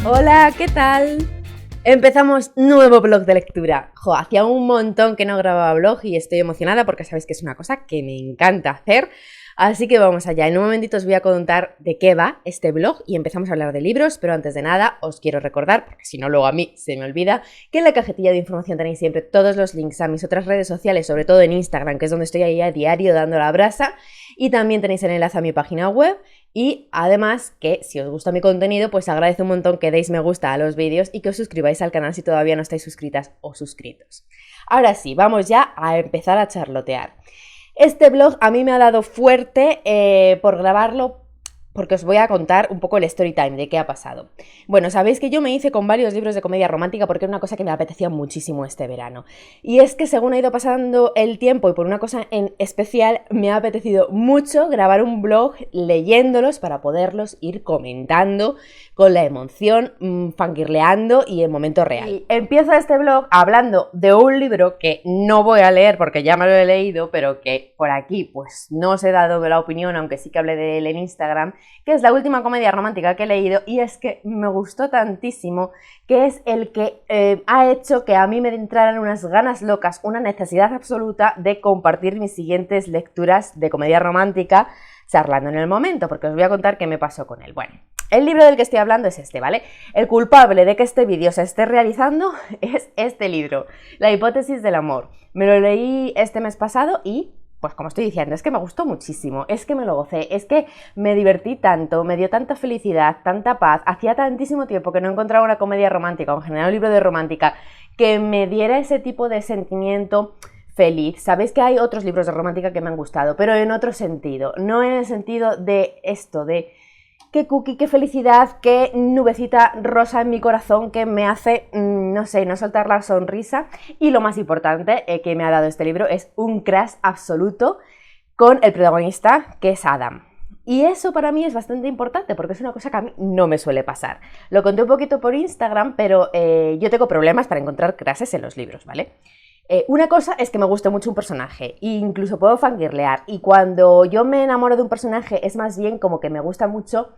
Hola, ¿qué tal? Empezamos nuevo blog de lectura. Hacía un montón que no grababa blog y estoy emocionada porque sabéis que es una cosa que me encanta hacer. Así que vamos allá. En un momentito os voy a contar de qué va este blog y empezamos a hablar de libros, pero antes de nada os quiero recordar, porque si no luego a mí se me olvida, que en la cajetilla de información tenéis siempre todos los links a mis otras redes sociales, sobre todo en Instagram, que es donde estoy ahí a diario dando la brasa, y también tenéis el enlace a mi página web. Y además que si os gusta mi contenido, pues agradezco un montón que deis me gusta a los vídeos y que os suscribáis al canal si todavía no estáis suscritas o suscritos. Ahora sí, vamos ya a empezar a charlotear. Este blog a mí me ha dado fuerte por grabarlo porque os voy a contar un poco el story time de qué ha pasado. Bueno, sabéis que yo me hice con varios libros de comedia romántica porque era una cosa que me apetecía muchísimo este verano. Y es que según ha ido pasando el tiempo y por una cosa en especial, me ha apetecido mucho grabar un blog leyéndolos para poderlos ir comentando con la emoción, fangirleando y en momento real. Y empiezo este blog hablando de un libro que no voy a leer porque ya me lo he leído, pero que por aquí pues no os he dado la opinión, aunque sí que hablé de él en Instagram, que es la última comedia romántica que he leído y es que me gustó tantísimo, que es el que ha hecho que a mí me entraran unas ganas locas, una necesidad absoluta de compartir mis siguientes lecturas de comedia romántica charlando en el momento, porque os voy a contar qué me pasó con él. Bueno, el libro del que estoy hablando es este, ¿vale? El culpable de que este vídeo se esté realizando es este libro, La hipótesis del amor. Me lo leí este mes pasado y pues como estoy diciendo, es que me gustó muchísimo, es que me lo gocé, es que me divertí tanto, me dio tanta felicidad, tanta paz. Hacía tantísimo tiempo que no encontraba una comedia romántica o en general un libro de romántica que me diera ese tipo de sentimiento feliz. Sabéis que hay otros libros de romántica que me han gustado, pero en otro sentido, no en el sentido de esto, de qué cookie, qué felicidad, qué nubecita rosa en mi corazón que me hace, no sé, no soltar la sonrisa. Y lo más importante que me ha dado este libro es un crush absoluto con el protagonista, que es Adam. Y eso para mí es bastante importante porque es una cosa que a mí no me suele pasar. Lo conté un poquito por Instagram, pero yo tengo problemas para encontrar crushes en los libros, ¿vale? Una cosa es que me guste mucho un personaje e incluso puedo fangirlear, y cuando yo me enamoro de un personaje es más bien como que me gusta mucho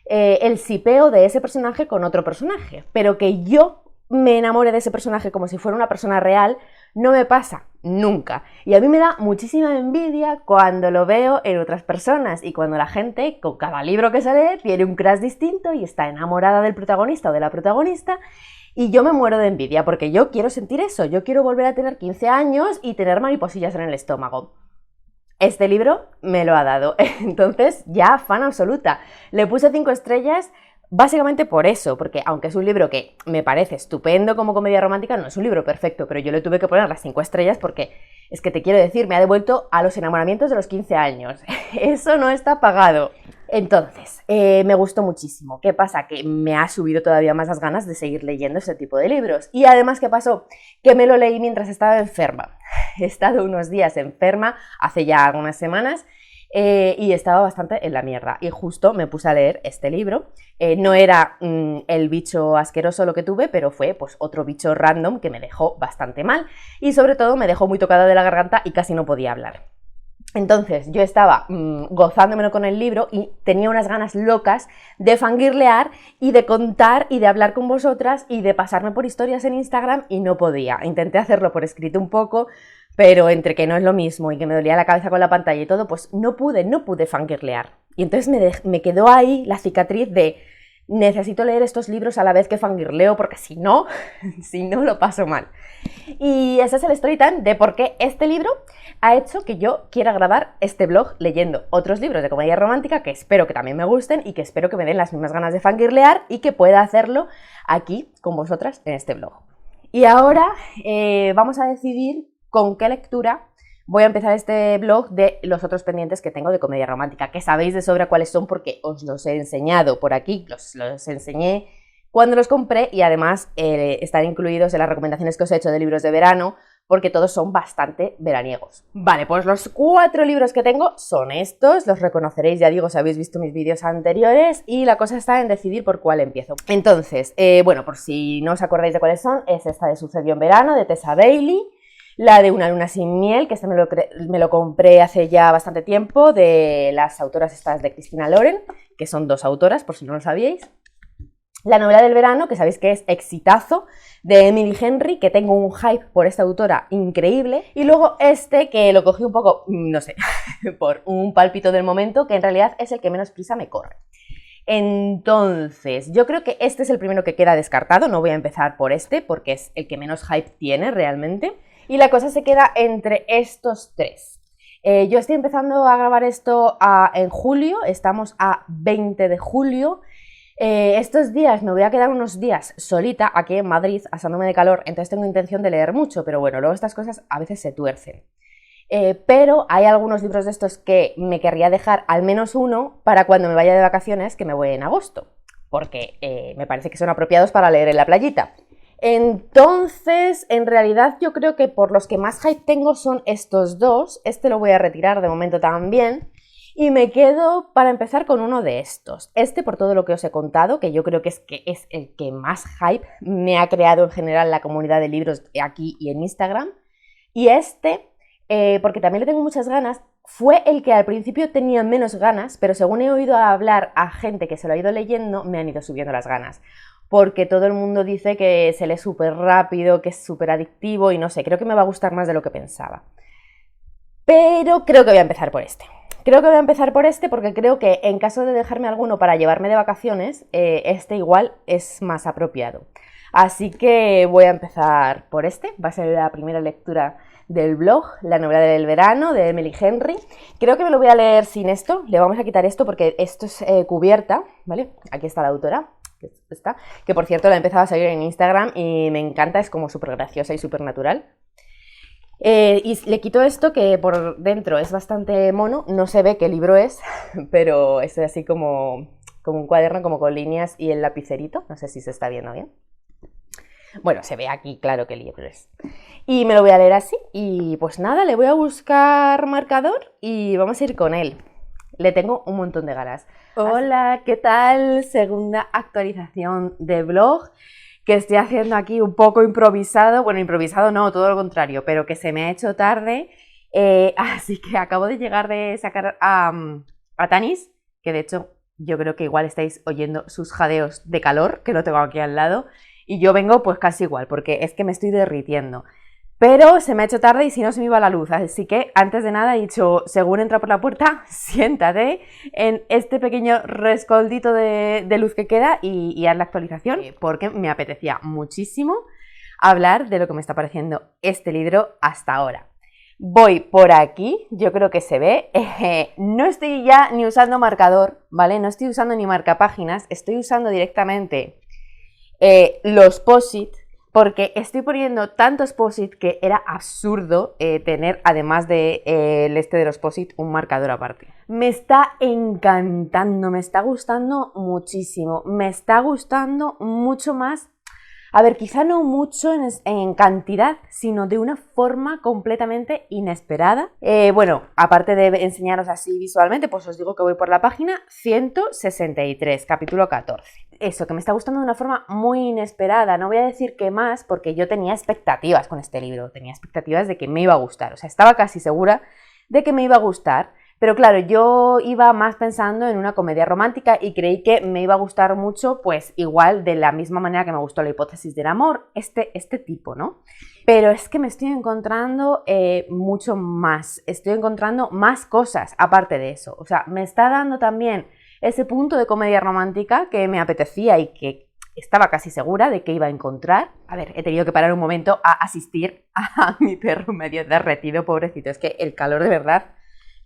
el sipeo de ese personaje con otro personaje, pero que yo me enamore de ese personaje como si fuera una persona real no me pasa nunca, y a mí me da muchísima envidia cuando lo veo en otras personas y cuando la gente con cada libro que se lee tiene un crush distinto y está enamorada del protagonista o de la protagonista. Y yo me muero de envidia porque yo quiero sentir eso, yo quiero volver a tener 15 años y tener mariposillas en el estómago. Este libro me lo ha dado, entonces ya fan absoluta. Le puse 5 estrellas básicamente por eso, porque aunque es un libro que me parece estupendo como comedia romántica, no es un libro perfecto, pero yo le tuve que poner las 5 estrellas porque es que te quiero decir, me ha devuelto a los enamoramientos de los 15 años. Eso no está pagado. Entonces, me gustó muchísimo. ¿Qué pasa? Que me ha subido todavía más las ganas de seguir leyendo este tipo de libros. Y además, ¿qué pasó? Que me lo leí mientras estaba enferma. He estado unos días enferma, hace ya algunas semanas, y estaba bastante en la mierda. Y justo me puse a leer este libro. No era el bicho asqueroso lo que tuve, pero fue pues otro bicho random que me dejó bastante mal. Y sobre todo me dejó muy tocada de la garganta y casi no podía hablar. Entonces yo estaba gozándomelo con el libro y tenía unas ganas locas de fangirlear y de contar y de hablar con vosotras y de pasarme por historias en Instagram y no podía. Intenté hacerlo por escrito un poco, pero entre que no es lo mismo y que me dolía la cabeza con la pantalla y todo, pues no pude fangirlear. Y entonces me quedó ahí la cicatriz de necesito leer estos libros a la vez que fangirleo porque si no lo paso mal. Y ese es el story time de por qué este libro ha hecho que yo quiera grabar este blog leyendo otros libros de comedia romántica que espero que también me gusten y que espero que me den las mismas ganas de fangirlear y que pueda hacerlo aquí con vosotras en este blog. Y ahora vamos a decidir con qué lectura voy a empezar este blog de los otros pendientes que tengo de comedia romántica, que sabéis de sobra cuáles son porque os los he enseñado por aquí, los enseñé cuando los compré y además están incluidos en las recomendaciones que os he hecho de libros de verano porque todos son bastante veraniegos. Vale, pues los 4 libros que tengo son estos, los reconoceréis, ya digo, si habéis visto mis vídeos anteriores, y la cosa está en decidir por cuál empiezo. Entonces, bueno, por si no os acordáis de cuáles son, es esta de Sucedió en verano, de Tessa Bailey, la de Una luna sin miel, que este me lo compré hace ya bastante tiempo, de las autoras estas de Christina Lauren, que son 2 autoras, por si no lo sabíais. La novela del verano, que sabéis que es exitazo, de Emily Henry, que tengo un hype por esta autora increíble. Y luego este, que lo cogí un poco, no sé, por un pálpito del momento, que en realidad es el que menos prisa me corre. Entonces, yo creo que este es el primero que queda descartado, no voy a empezar por este, porque es el que menos hype tiene realmente. Y la cosa se queda entre estos tres. Yo estoy empezando a grabar esto en julio, estamos a 20 de julio. Estos días me voy a quedar unos días solita aquí en Madrid, asándome de calor, entonces tengo intención de leer mucho, pero bueno, luego estas cosas a veces se tuercen. Pero hay algunos libros de estos que me querría dejar al menos uno para cuando me vaya de vacaciones, que me voy en agosto, porque me parece que son apropiados para leer en la playita. Entonces, en realidad yo creo que por los que más hype tengo son estos dos. Este lo voy a retirar de momento también. Y me quedo para empezar con uno de estos. Este, por todo lo que os he contado, que yo creo que es el que más hype me ha creado en general la comunidad de libros aquí y en Instagram. Y este, porque también le tengo muchas ganas, fue el que al principio tenía menos ganas, pero según he oído hablar a gente que se lo ha ido leyendo, me han ido subiendo las ganas. Porque todo el mundo dice que se lee súper rápido, que es súper adictivo y no sé, creo que me va a gustar más de lo que pensaba. Pero creo que voy a empezar por este. Creo que voy a empezar por este porque creo que en caso de dejarme alguno para llevarme de vacaciones, este igual es más apropiado. Así que voy a empezar por este, va a ser la primera lectura del blog, la novela del verano de Emily Henry. Creo que me lo voy a leer sin esto, le vamos a quitar esto porque esto es cubierta, ¿vale? Aquí está la autora, que por cierto la he empezado a seguir en Instagram y me encanta, es como súper graciosa y súper natural. Y le quito esto que por dentro es bastante mono, no se ve qué libro es, pero es así como un cuaderno como con líneas y el lapicerito, no sé si se está viendo bien. Bueno, se ve aquí claro qué libro es. Y me lo voy a leer así y pues nada, le voy a buscar marcador y vamos a ir con él. Le tengo un montón de ganas. Hola, ¿qué tal? Segunda actualización de blog que estoy haciendo aquí un poco improvisado, bueno, improvisado no, todo lo contrario, pero que se me ha hecho tarde, así que acabo de llegar de sacar a Tanis, que de hecho yo creo que igual estáis oyendo sus jadeos de calor, que lo tengo aquí al lado, y yo vengo pues casi igual, porque es que me estoy derritiendo. Pero se me ha hecho tarde y si no se me iba la luz, así que antes de nada he dicho, según entra por la puerta, siéntate en este pequeño rescoldito de luz que queda y haz la actualización, porque me apetecía muchísimo hablar de lo que me está pareciendo este libro hasta ahora. Voy por aquí, yo creo que se ve, no estoy ya ni usando marcador, ¿vale? No estoy usando ni marcapáginas, estoy usando directamente los post-it, porque estoy poniendo tantos post-it que era absurdo tener, además de este de los post-it, un marcador aparte. Me está encantando, me está gustando muchísimo, me está gustando mucho más. A ver, quizá no mucho en cantidad, sino de una forma completamente inesperada. Bueno, aparte de enseñaros así visualmente, pues os digo que voy por la página 163, capítulo 14. Eso, que me está gustando de una forma muy inesperada. No voy a decir qué más, porque yo tenía expectativas con este libro. Tenía expectativas de que me iba a gustar. O sea, estaba casi segura de que me iba a gustar. Pero claro, yo iba más pensando en una comedia romántica y creí que me iba a gustar mucho, pues igual de la misma manera que me gustó La hipótesis del amor, este tipo, ¿no? Pero es que me estoy encontrando mucho más, estoy encontrando más cosas aparte de eso. O sea, me está dando también ese punto de comedia romántica que me apetecía y que estaba casi segura de que iba a encontrar. A ver, he tenido que parar un momento a asistir a mi perro medio derretido, pobrecito, es que el calor de verdad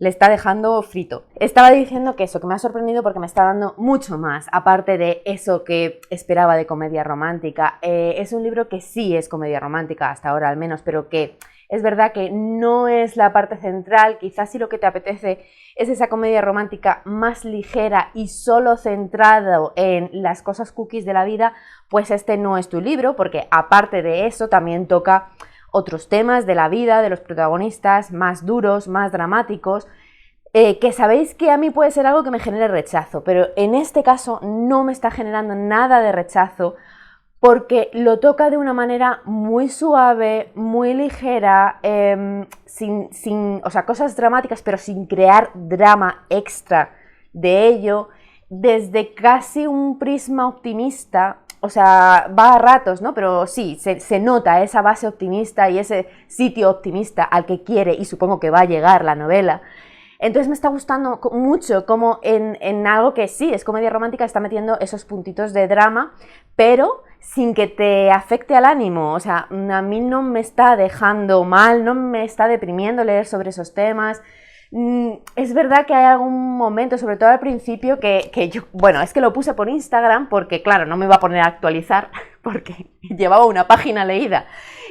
le está dejando frito. Estaba diciendo que eso, que me ha sorprendido porque me está dando mucho más, aparte de eso que esperaba de comedia romántica. Es un libro que sí es comedia romántica, hasta ahora al menos, pero que es verdad que no es la parte central. Quizás si lo que te apetece es esa comedia romántica más ligera y solo centrado en las cosas cookies de la vida, pues este no es tu libro, porque aparte de eso también toca otros temas de la vida, de los protagonistas, más duros, más dramáticos, que sabéis que a mí puede ser algo que me genere rechazo, pero en este caso no me está generando nada de rechazo porque lo toca de una manera muy suave, muy ligera, o sea, cosas dramáticas, pero sin crear drama extra de ello. desde casi un prisma optimista, o sea, va a ratos, ¿no? Pero sí, se nota esa base optimista y ese sitio optimista al que quiere y supongo que va a llegar la novela. Entonces me está gustando mucho como en algo que sí, es comedia romántica, está metiendo esos puntitos de drama, pero sin que te afecte al ánimo. O sea, a mí no me está dejando mal, no me está deprimiendo leer sobre esos temas. Es verdad que hay algún momento, sobre todo al principio, que yo, bueno, es que lo puse por Instagram porque, claro, no me iba a poner a actualizar porque llevaba una página leída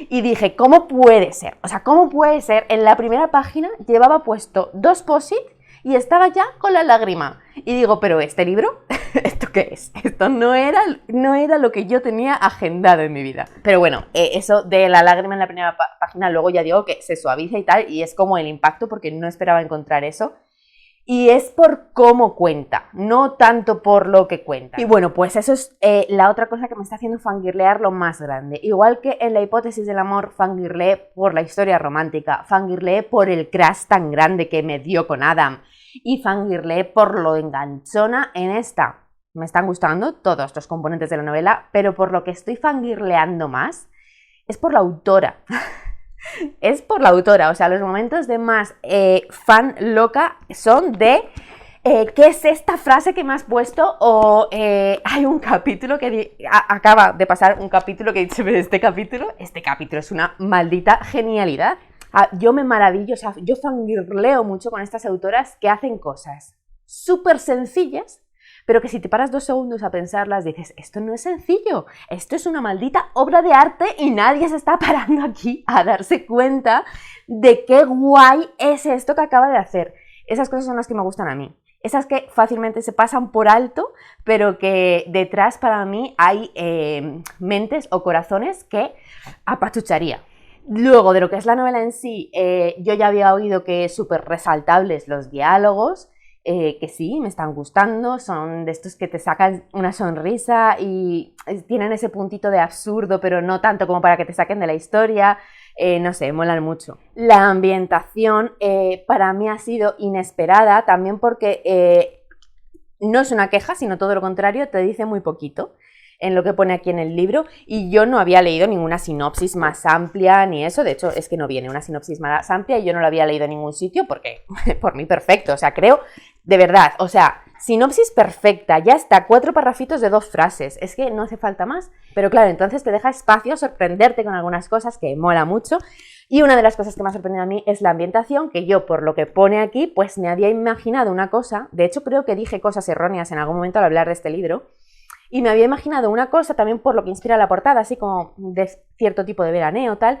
y dije, ¿cómo puede ser? O sea, ¿cómo puede ser? En la primera página llevaba puesto 2 post-it y estaba ya con la lágrima. Y digo, ¿pero este libro? ¿Esto qué es? Esto no era lo que yo tenía agendado en mi vida. Pero bueno, eso de la lágrima en la primera página, luego ya digo que se suaviza y tal, y es como el impacto porque no esperaba encontrar eso. Y es por cómo cuenta, no tanto por lo que cuenta. Y bueno, pues eso es la otra cosa que me está haciendo fangirlear lo más grande. Igual que en La hipótesis del amor, fangirleé por la historia romántica, fangirleé por el crush tan grande que me dio con Adam y fangirleé por lo enganchona en esta. Me están gustando todos los componentes de la novela, pero por lo que estoy fangirleando más es por la autora. Es por la autora, o sea, los momentos de más fan loca son de ¿qué es esta frase que me has puesto? O hay un capítulo que acaba de pasar un capítulo que he dicho, pero este capítulo es una maldita genialidad. Yo me maravillo, o sea, yo fangirleo mucho con estas autoras que hacen cosas súper sencillas, pero que si te paras 2 segundos a pensarlas dices, esto no es sencillo, esto es una maldita obra de arte y nadie se está parando aquí a darse cuenta de qué guay es esto que acaba de hacer. Esas cosas son las que me gustan a mí. Esas que fácilmente se pasan por alto, pero que detrás para mí hay mentes o corazones que apachucharía. Luego, de lo que es la novela en sí, yo ya había oído que es súper resaltables los diálogos, que sí, me están gustando, son de estos que te sacan una sonrisa y tienen ese puntito de absurdo, pero no tanto como para que te saquen de la historia, no sé, molan mucho. La ambientación para mí ha sido inesperada, también porque no es una queja, sino todo lo contrario, te dice muy poquito en lo que pone aquí en el libro, y yo no había leído ninguna sinopsis más amplia ni eso, de hecho es que no viene una sinopsis más amplia y yo no la había leído en ningún sitio porque por mí perfecto, o sea, creo, de verdad, o sea, sinopsis perfecta, ya está, 4 parrafitos de 2 frases, es que no hace falta más, pero claro, entonces te deja espacio a sorprenderte con algunas cosas que mola mucho. Y una de las cosas que me ha sorprendido a mí es la ambientación, que yo por lo que pone aquí pues me había imaginado una cosa, de hecho creo que dije cosas erróneas en algún momento al hablar de este libro, y me había imaginado una cosa también por lo que inspira la portada, así como de cierto tipo de veraneo tal,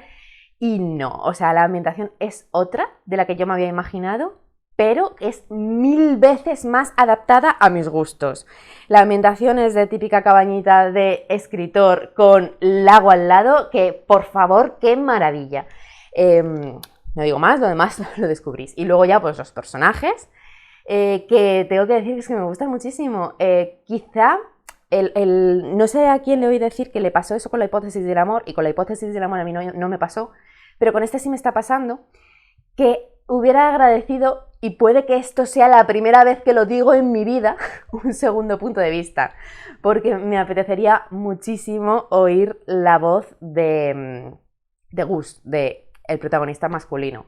y no, o sea, la ambientación es otra de la que yo me había imaginado, pero es 1000 veces más adaptada a mis gustos. La ambientación es de típica cabañita de escritor con lago al lado, que por favor, qué maravilla. No digo más, lo demás lo descubrís. Y luego ya pues los personajes, que tengo que decir que me gustan muchísimo. Quizá... no sé a quién le oí decir que le pasó eso con La hipótesis del amor, y con La hipótesis del amor a mí no me pasó, pero con este sí me está pasando, que hubiera agradecido, y puede que esto sea la primera vez que lo digo en mi vida, un segundo punto de vista, porque me apetecería muchísimo oír la voz de Gus, de el protagonista masculino,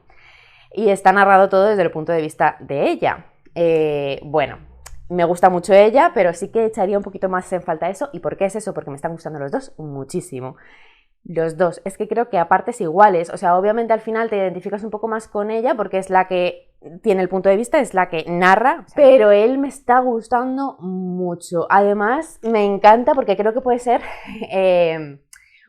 y está narrado todo desde el punto de vista de ella. Bueno, me gusta mucho ella, pero sí que echaría un poquito más en falta eso. ¿Y por qué es eso? Porque me están gustando los dos muchísimo. Los dos. Es que creo que a partes iguales. O sea, obviamente al final te identificas un poco más con ella porque es la que tiene el punto de vista, es la que narra. Pero él me está gustando mucho. Además, me encanta porque creo que puede ser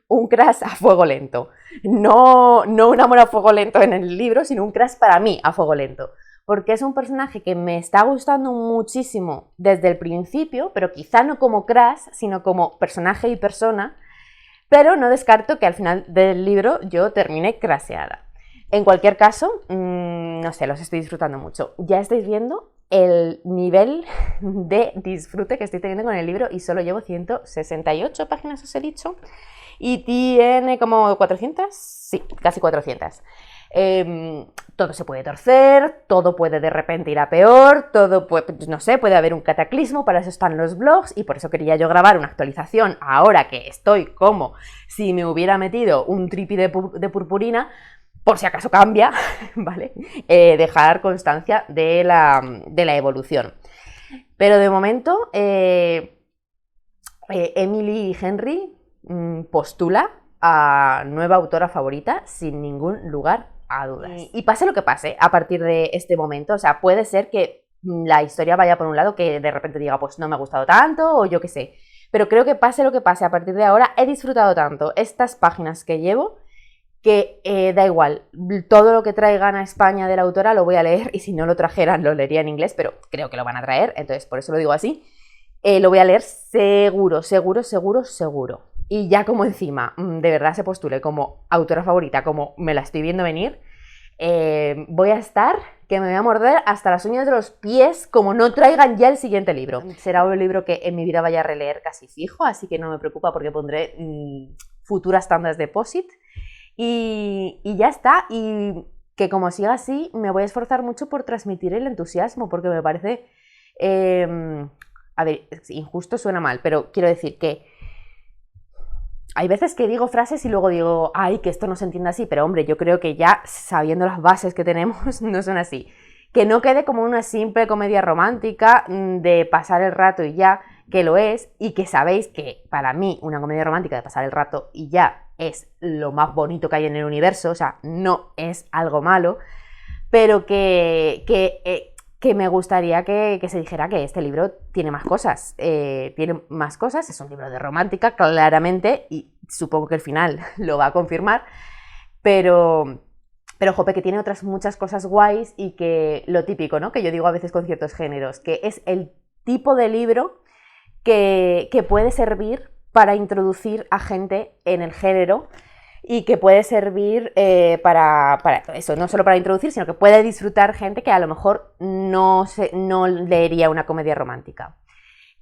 un crush a fuego lento. No un amor a fuego lento en el libro, sino un crush para mí a fuego lento. Porque es un personaje que me está gustando muchísimo desde el principio, pero quizá no como crush, sino como personaje y persona, pero no descarto que al final del libro yo termine crasheada. En cualquier caso, no sé, los estoy disfrutando mucho. Ya estáis viendo el nivel de disfrute que estoy teniendo con el libro y solo llevo 168 páginas, os he dicho, y tiene como 400, sí, casi 400. todo se puede torcer, todo puede de repente ir a peor, todo puede, no sé, puede haber un cataclismo, para eso están los blogs y por eso quería yo grabar una actualización ahora que estoy como si me hubiera metido un tripi de purpurina, por si acaso cambia, ¿vale? Dejar constancia de la evolución. Pero de momento, Emily Henry postula a nueva autora favorita sin ningún lugar a dudas. Y pase lo que pase a partir de este momento, o sea, puede ser que la historia vaya por un lado, que de repente diga, pues no me ha gustado tanto, o yo qué sé. Pero creo que pase lo que pase a partir de ahora, he disfrutado tanto estas páginas que llevo, que da igual, todo lo que traigan a España de la autora lo voy a leer, y si no lo trajeran lo leería en inglés, pero creo que lo van a traer, entonces por eso lo digo así. Lo voy a leer seguro, seguro, seguro, seguro. Y ya como encima de verdad se postule como autora favorita, como me la estoy viendo venir, voy a estar que me voy a morder hasta las uñas de los pies como no traigan ya el siguiente libro. Será un libro que en mi vida vaya a releer casi fijo, así que no me preocupa porque pondré futuras tandas deposit. Y ya está, y que como siga así me voy a esforzar mucho por transmitir el entusiasmo, porque me parece, a ver, injusto suena mal, pero quiero decir que hay veces que digo frases y luego digo, ay, que esto no se entiende así, pero hombre, yo creo que ya sabiendo las bases que tenemos no son así. Que no quede como una simple comedia romántica de pasar el rato y ya, que lo es, y que sabéis que para mí una comedia romántica de pasar el rato y ya es lo más bonito que hay en el universo, o sea, no es algo malo, pero que me gustaría que se dijera que este libro tiene más cosas, es un libro de romántica, claramente, y supongo que el final lo va a confirmar, pero jope, que tiene otras muchas cosas guays y que lo típico, ¿no? Que yo digo a veces con ciertos géneros, que es el tipo de libro que puede servir para introducir a gente en el género y que puede servir para eso, no solo para introducir, sino que puede disfrutar gente que a lo mejor no leería una comedia romántica.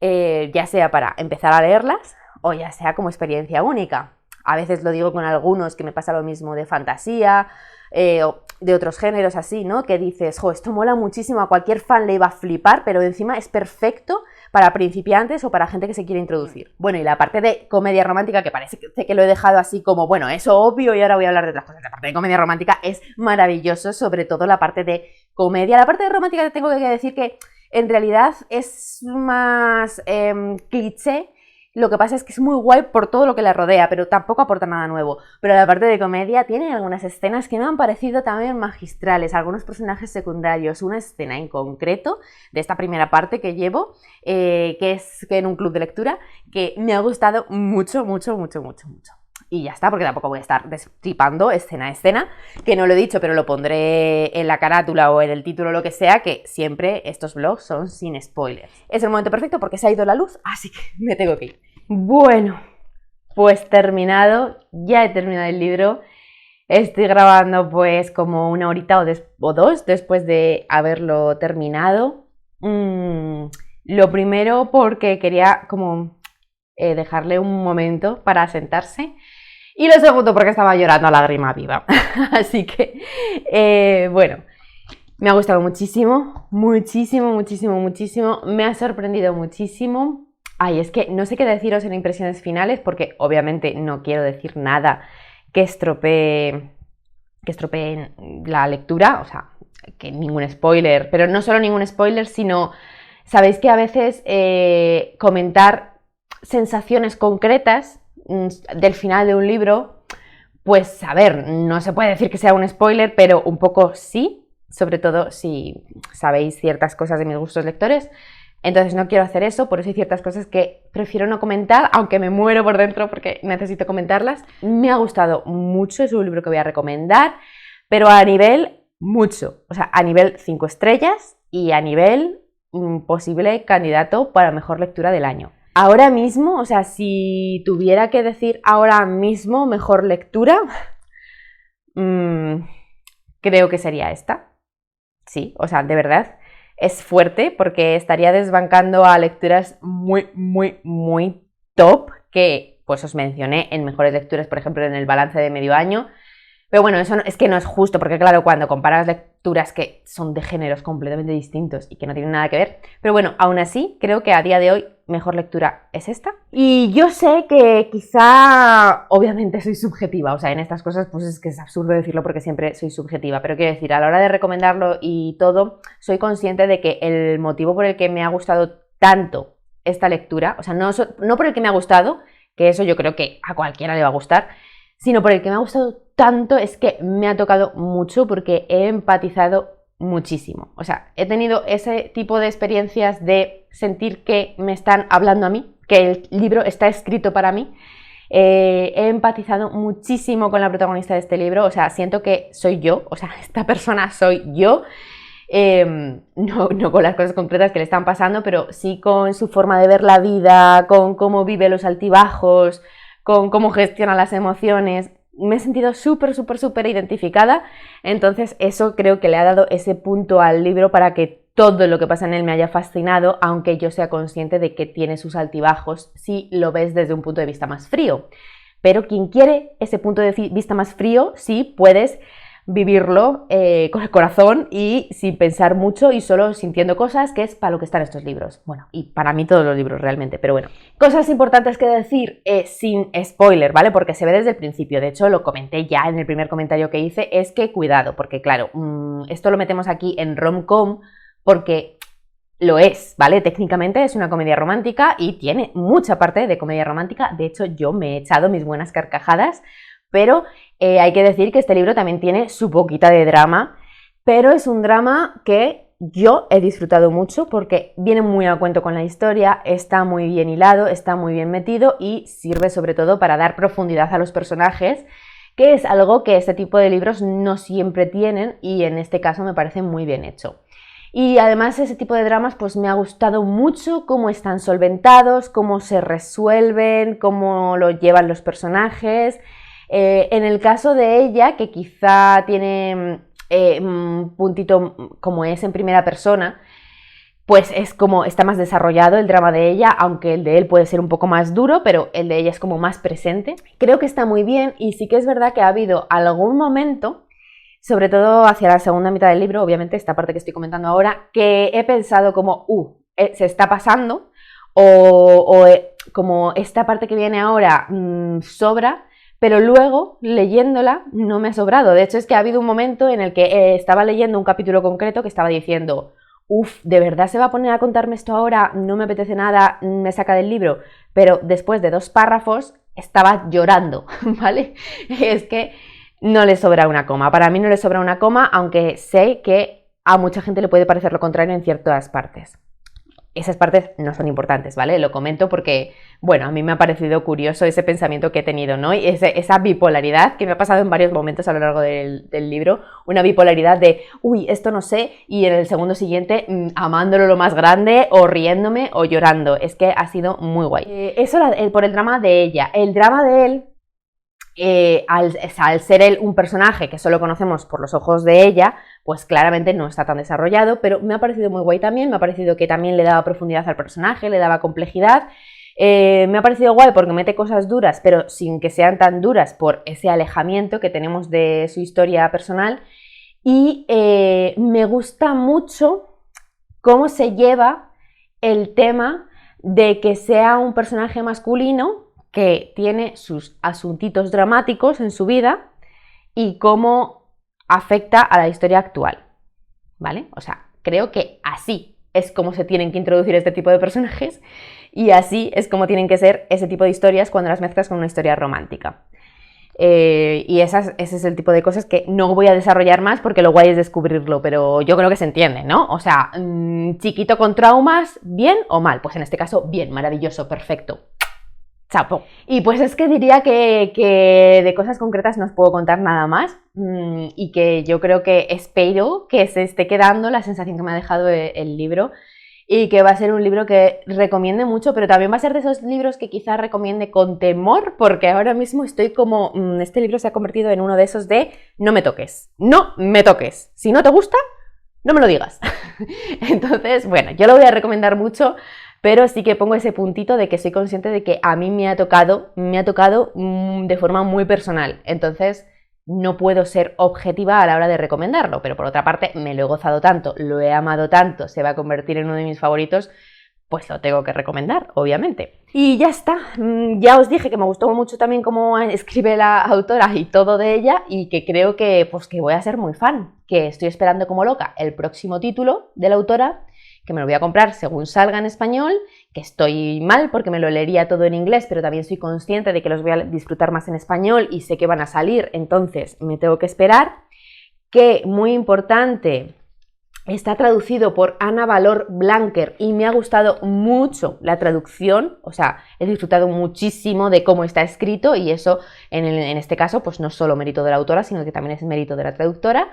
Ya sea para empezar a leerlas o ya sea como experiencia única. A veces lo digo con algunos que me pasa lo mismo de fantasía o de otros géneros así, ¿no? Que dices, jo, esto mola muchísimo, a cualquier fan le iba a flipar, pero encima es perfecto para principiantes o para gente que se quiere introducir. Bueno, y la parte de comedia romántica, que parece que lo he dejado así como, bueno, eso obvio, y ahora voy a hablar de otras cosas. La parte de comedia romántica es maravilloso, sobre todo la parte de comedia. La parte de romántica te tengo que decir que en realidad es más cliché. Lo que pasa es que es muy guay por todo lo que la rodea, pero tampoco aporta nada nuevo. Pero la parte de comedia tiene algunas escenas que me han parecido también magistrales, algunos personajes secundarios, una escena en concreto de esta primera parte que llevo, que es en un club de lectura, que me ha gustado mucho, mucho, mucho, mucho, mucho. Y ya está, porque tampoco voy a estar destripando escena a escena, que no lo he dicho, pero lo pondré en la carátula o en el título o lo que sea, que siempre estos vlogs son sin spoilers. Es el momento perfecto porque se ha ido la luz, así que me tengo que ir. Bueno, pues terminado, ya he terminado el libro. Estoy grabando pues como una horita o dos después de haberlo terminado. Lo primero porque quería como dejarle un momento para sentarse. Y lo segundo porque estaba llorando a lágrima viva. Así que, bueno, me ha gustado muchísimo, muchísimo, muchísimo, muchísimo. Me ha sorprendido muchísimo. Ay, es que no sé qué deciros en impresiones finales porque obviamente no quiero decir nada que estropee la lectura. O sea, que ningún spoiler, pero no solo ningún spoiler, sino, sabéis que a veces comentar sensaciones concretas del final de un libro, pues a ver, no se puede decir que sea un spoiler, pero un poco sí, sobre todo si sabéis ciertas cosas de mis gustos lectores. Entonces no quiero hacer eso, por eso hay ciertas cosas que prefiero no comentar, aunque me muero por dentro porque necesito comentarlas. Me ha gustado mucho, es un libro que voy a recomendar, pero a nivel mucho, o sea, a nivel 5 estrellas y a nivel posible candidato para mejor lectura del año. Ahora mismo, o sea, si tuviera que decir ahora mismo mejor lectura, creo que sería esta. Sí, o sea, de verdad, es fuerte porque estaría desbancando a lecturas muy, muy, muy top que pues os mencioné en mejores lecturas, por ejemplo, en el balance de medio año. Pero bueno, eso es que no es justo, porque claro, cuando comparas lecturas que son de géneros completamente distintos y que no tienen nada que ver, pero bueno, aún así, creo que a día de hoy mejor lectura es esta. Y yo sé que quizá, obviamente soy subjetiva, o sea, en estas cosas pues es que es absurdo decirlo porque siempre soy subjetiva, pero quiero decir, a la hora de recomendarlo y todo, soy consciente de que el motivo por el que me ha gustado tanto esta lectura, o sea, no por el que me ha gustado, que eso yo creo que a cualquiera le va a gustar, sino por el que me ha gustado tanto es que me ha tocado mucho porque he empatizado muchísimo. O sea, he tenido ese tipo de experiencias de sentir que me están hablando a mí, que el libro está escrito para mí. He empatizado muchísimo con la protagonista de este libro, o sea, siento que soy yo, o sea, esta persona soy yo. No con las cosas concretas que le están pasando, pero sí con su forma de ver la vida, con cómo vive los altibajos, con cómo gestiona las emociones. Me he sentido súper identificada, entonces eso creo que le ha dado ese punto al libro para que todo lo que pasa en él me haya fascinado, aunque yo sea consciente de que tiene sus altibajos si lo ves desde un punto de vista más frío. Pero quien quiere ese punto de vista más frío, sí puedes vivirlo con el corazón y sin pensar mucho y solo sintiendo cosas, que es para lo que están estos libros. Bueno, y para mí todos los libros realmente, pero bueno. Cosas importantes que decir sin spoiler, ¿vale? Porque se ve desde el principio, de hecho lo comenté ya en el primer comentario que hice, es que cuidado, porque claro, esto lo metemos aquí en rom-com porque lo es, ¿vale? Técnicamente es una comedia romántica y tiene mucha parte de comedia romántica, de hecho yo me he echado mis buenas carcajadas, pero hay que decir que este libro también tiene su poquita de drama, pero es un drama que yo he disfrutado mucho porque viene muy a cuento con la historia, está muy bien hilado, está muy bien metido y sirve sobre todo para dar profundidad a los personajes, que es algo que este tipo de libros no siempre tienen y en este caso me parece muy bien hecho. Y además ese tipo de dramas pues me ha gustado mucho cómo están solventados, cómo se resuelven, cómo lo llevan los personajes. En el caso de ella, que quizá tiene un puntito como es en primera persona, pues es como está más desarrollado el drama de ella, aunque el de él puede ser un poco más duro, pero el de ella es como más presente. Creo que está muy bien y sí que es verdad que ha habido algún momento, sobre todo hacia la segunda mitad del libro, obviamente esta parte que estoy comentando ahora, que he pensado como, se está pasando, como esta parte que viene ahora sobra, pero luego, leyéndola, no me ha sobrado. De hecho, es que ha habido un momento en el que estaba leyendo un capítulo concreto que estaba diciendo, ¿de verdad se va a poner a contarme esto ahora? No me apetece nada, me saca del libro. Pero después de 2 párrafos estaba llorando, ¿vale? Es que no le sobra una coma. Para mí no le sobra una coma, aunque sé que a mucha gente le puede parecer lo contrario en ciertas partes. Esas partes no son importantes, ¿vale? Lo comento porque, bueno, a mí me ha parecido curioso ese pensamiento que he tenido, ¿no? Y esa bipolaridad que me ha pasado en varios momentos a lo largo del libro, una bipolaridad de, esto no sé, y en el segundo siguiente amándolo lo más grande, o riéndome, o llorando. Es que ha sido muy guay. Eso por el drama de ella. El drama de él, al ser él un personaje que solo conocemos por los ojos de ella, pues claramente no está tan desarrollado, pero me ha parecido muy guay también, me ha parecido que también le daba profundidad al personaje, le daba complejidad, me ha parecido guay porque mete cosas duras, pero sin que sean tan duras por ese alejamiento que tenemos de su historia personal, y me gusta mucho cómo se lleva el tema de que sea un personaje masculino que tiene sus asuntitos dramáticos en su vida y cómo afecta a la historia actual, ¿vale? O sea, creo que así es como se tienen que introducir este tipo de personajes y así es como tienen que ser ese tipo de historias cuando las mezclas con una historia romántica. Y ese es el tipo de cosas que no voy a desarrollar más porque lo guay es descubrirlo, pero yo creo que se entiende, ¿no? O sea, chiquito con traumas, ¿bien o mal? Pues en este caso, bien, maravilloso, perfecto. Chapo. Y pues es que diría que de cosas concretas no os puedo contar nada más y que yo creo que espero que se esté quedando la sensación que me ha dejado el libro y que va a ser un libro que recomiende mucho, pero también va a ser de esos libros que quizás recomiende con temor, porque ahora mismo estoy como, este libro se ha convertido en uno de esos de no me toques, no me toques, si no te gusta, no me lo digas. Entonces, bueno, yo lo voy a recomendar mucho, pero sí que pongo ese puntito de que soy consciente de que a mí me ha tocado de forma muy personal. Entonces, no puedo ser objetiva a la hora de recomendarlo, pero por otra parte me lo he gozado tanto, lo he amado tanto, se va a convertir en uno de mis favoritos, pues lo tengo que recomendar, obviamente. Y ya está, ya os dije que me gustó mucho también cómo escribe la autora y todo de ella, y que creo que, pues, que voy a ser muy fan, que estoy esperando como loca el próximo título de la autora, que me lo voy a comprar según salga en español, que estoy mal porque me lo leería todo en inglés, pero también soy consciente de que los voy a disfrutar más en español y sé que van a salir, entonces me tengo que esperar. Que, muy importante, está traducido por Ana Valor Blanquer y me ha gustado mucho la traducción, o sea, he disfrutado muchísimo de cómo está escrito, y eso en este caso pues no es solo mérito de la autora, sino que también es mérito de la traductora.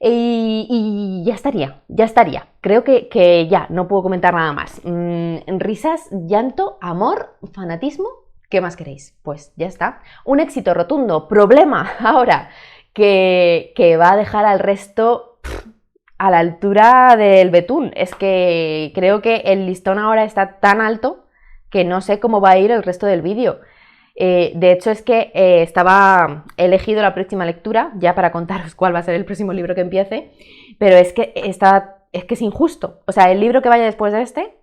Y ya estaría. Creo que ya, no puedo comentar nada más. Risas, llanto, amor, fanatismo, ¿qué más queréis? Pues ya está. Un éxito rotundo. Problema ahora, que va a dejar al resto a la altura del betún. Es que creo que el listón ahora está tan alto que no sé cómo va a ir el resto del vídeo. De hecho, es que he elegido la próxima lectura, ya para contaros cuál va a ser el próximo libro que empiece, pero es que es injusto. O sea, el libro que vaya después de este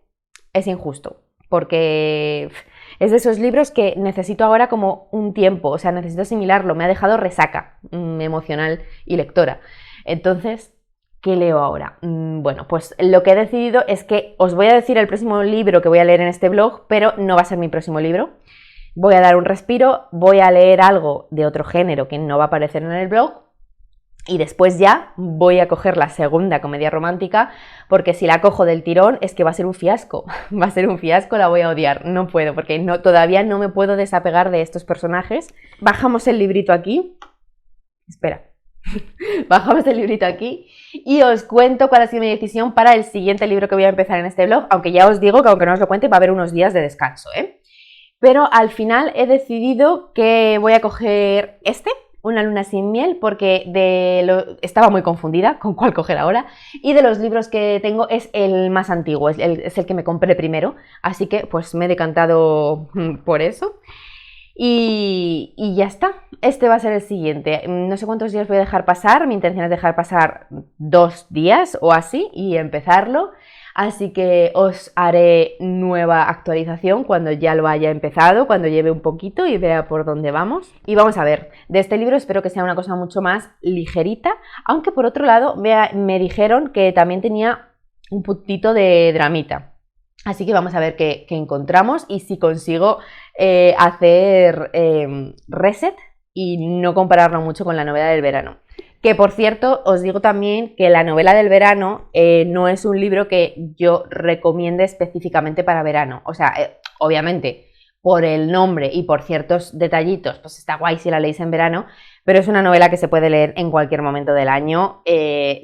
es injusto, porque es de esos libros que necesito ahora como un tiempo, o sea, necesito asimilarlo, me ha dejado resaca emocional y lectora. Entonces, ¿qué leo ahora? Bueno, pues lo que he decidido es que os voy a decir el próximo libro que voy a leer en este blog, pero no va a ser mi próximo libro. Voy a dar un respiro, voy a leer algo de otro género que no va a aparecer en el blog, y después ya voy a coger la segunda comedia romántica, porque si la cojo del tirón es que va a ser un fiasco, va a ser un fiasco, la voy a odiar, no puedo, porque todavía no me puedo desapegar de estos personajes. Bajamos el librito aquí, espera, bajamos el librito aquí y os cuento cuál ha sido mi decisión para el siguiente libro que voy a empezar en este blog, aunque ya os digo que aunque no os lo cuente va a haber unos días de descanso, Pero al final he decidido que voy a coger Una luna sin miel, porque estaba muy confundida con cuál coger ahora, y de los libros que tengo es el más antiguo, es el que me compré primero, así que pues me he decantado por eso. Y ya está, este va a ser el siguiente. No sé cuántos días voy a dejar pasar, mi intención es dejar pasar 2 días o así y empezarlo. Así que os haré nueva actualización cuando ya lo haya empezado, cuando lleve un poquito y vea por dónde vamos. Y vamos a ver, de este libro espero que sea una cosa mucho más ligerita, aunque por otro lado me dijeron que también tenía un puntito de dramita. Así que vamos a ver qué encontramos y si consigo hacer reset y no compararlo mucho con la novela del verano. Que por cierto, os digo también que la novela del verano no es un libro que yo recomiende específicamente para verano. O sea, obviamente, por el nombre y por ciertos detallitos, pues está guay si la leéis en verano, pero es una novela que se puede leer en cualquier momento del año.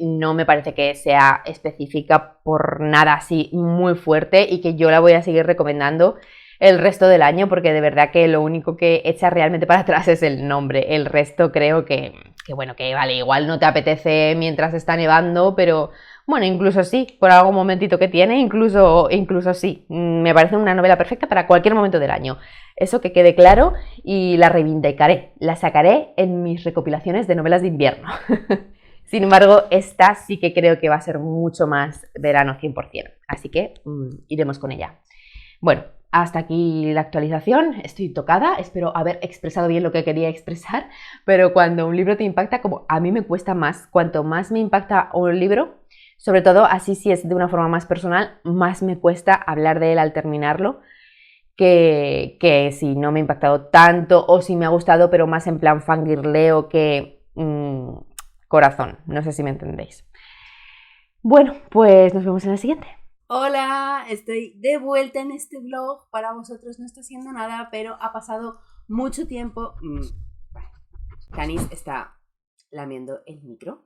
No me parece que sea específica por nada así muy fuerte y que yo la voy a seguir recomendando el resto del año, porque de verdad que lo único que echa realmente para atrás es el nombre. El resto creo que bueno, que vale, igual no te apetece mientras está nevando, pero bueno, incluso sí, por algún momentito que tiene, incluso sí. Me parece una novela perfecta para cualquier momento del año. Eso que quede claro, y la reivindicaré, la sacaré en mis recopilaciones de novelas de invierno. Sin embargo, esta sí que creo que va a ser mucho más verano 100%, así que iremos con ella. Bueno, hasta aquí la actualización, estoy tocada, espero haber expresado bien lo que quería expresar, pero cuando un libro te impacta, como a mí me cuesta más, cuanto más me impacta un libro, sobre todo así si es de una forma más personal, más me cuesta hablar de él al terminarlo, que si no me ha impactado tanto o si me ha gustado, pero más en plan fangirleo que corazón, no sé si me entendéis. Bueno, pues nos vemos en el siguiente. Hola, estoy de vuelta en este vlog. Para vosotros no está haciendo nada, pero ha pasado mucho tiempo. Canis está lamiendo el micro.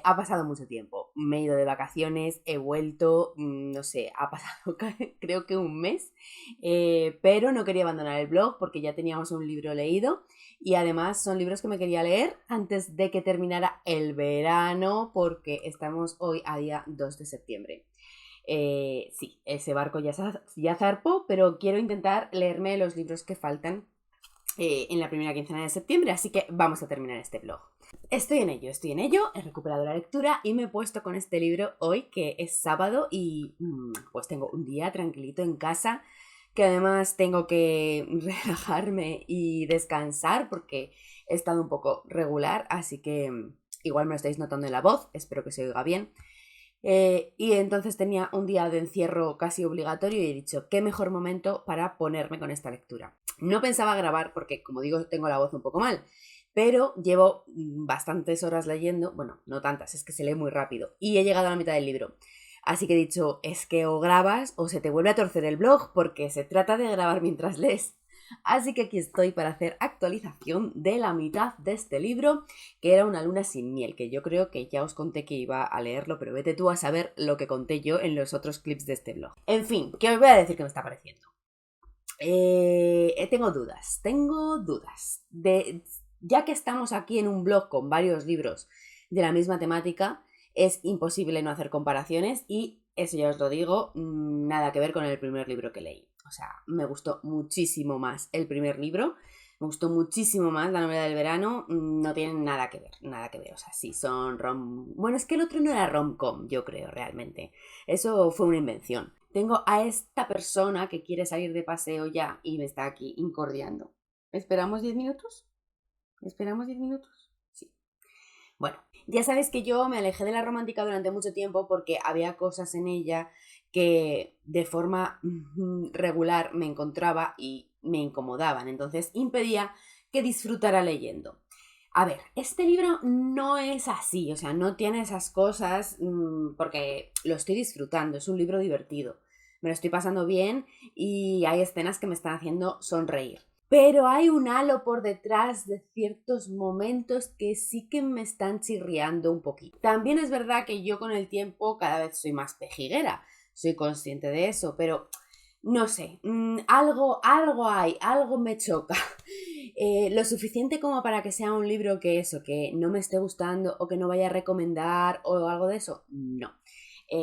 Ha pasado mucho tiempo. Me he ido de vacaciones, he vuelto, no sé, ha pasado creo que un mes, pero no quería abandonar el blog porque ya teníamos un libro leído y además son libros que me quería leer antes de que terminara el verano, porque estamos hoy a día 2 de septiembre. Sí, ese barco ya zarpó, pero quiero intentar leerme los libros que faltan en la primera quincena de septiembre, así que vamos a terminar este blog. Estoy en ello, he recuperado la lectura y me he puesto con este libro hoy, que es sábado, y pues tengo un día tranquilito en casa, que además tengo que relajarme y descansar porque he estado un poco regular, así que igual me lo estáis notando en la voz, espero que se oiga bien. Y entonces tenía un día de encierro casi obligatorio y he dicho, qué mejor momento para ponerme con esta lectura. No pensaba grabar porque, como digo, tengo la voz un poco mal, pero llevo bastantes horas leyendo, bueno, no tantas, es que se lee muy rápido, y he llegado a la mitad del libro. Así que he dicho, es que o grabas o se te vuelve a torcer el blog, porque se trata de grabar mientras lees. Así que aquí estoy para hacer actualización de la mitad de este libro, que era Una luna sin miel, que yo creo que ya os conté que iba a leerlo, pero vete tú a saber lo que conté yo en los otros clips de este blog. En fin, ¿qué os voy a decir que me está pareciendo? Tengo dudas. Ya que estamos aquí en un blog con varios libros de la misma temática, es imposible no hacer comparaciones y eso ya os lo digo, nada que ver con el primer libro que leí. O sea, me gustó muchísimo más el primer libro, me gustó muchísimo más La novela del verano, no tienen nada que ver, o sea, sí son Bueno, es que el otro no era rom-com, yo creo, realmente. Eso fue una invención. Tengo a esta persona que quiere salir de paseo ya y me está aquí incordiando. ¿Esperamos 10 minutos? ¿Esperamos 10 minutos? Sí. Bueno, ya sabes que yo me alejé de la romántica durante mucho tiempo porque había cosas en ella que de forma regular me encontraba y me incomodaban. Entonces impedía que disfrutara leyendo. A ver, este libro no es así, o sea, no tiene esas cosas porque lo estoy disfrutando, es un libro divertido. Me lo estoy pasando bien y hay escenas que me están haciendo sonreír. Pero hay un halo por detrás de ciertos momentos que sí que me están chirriando un poquito. También es verdad que yo con el tiempo cada vez soy más pejiguera, soy consciente de eso, pero no sé, algo hay, algo me choca. Lo suficiente como para que sea un libro que no me esté gustando o que no vaya a recomendar o algo de eso, no.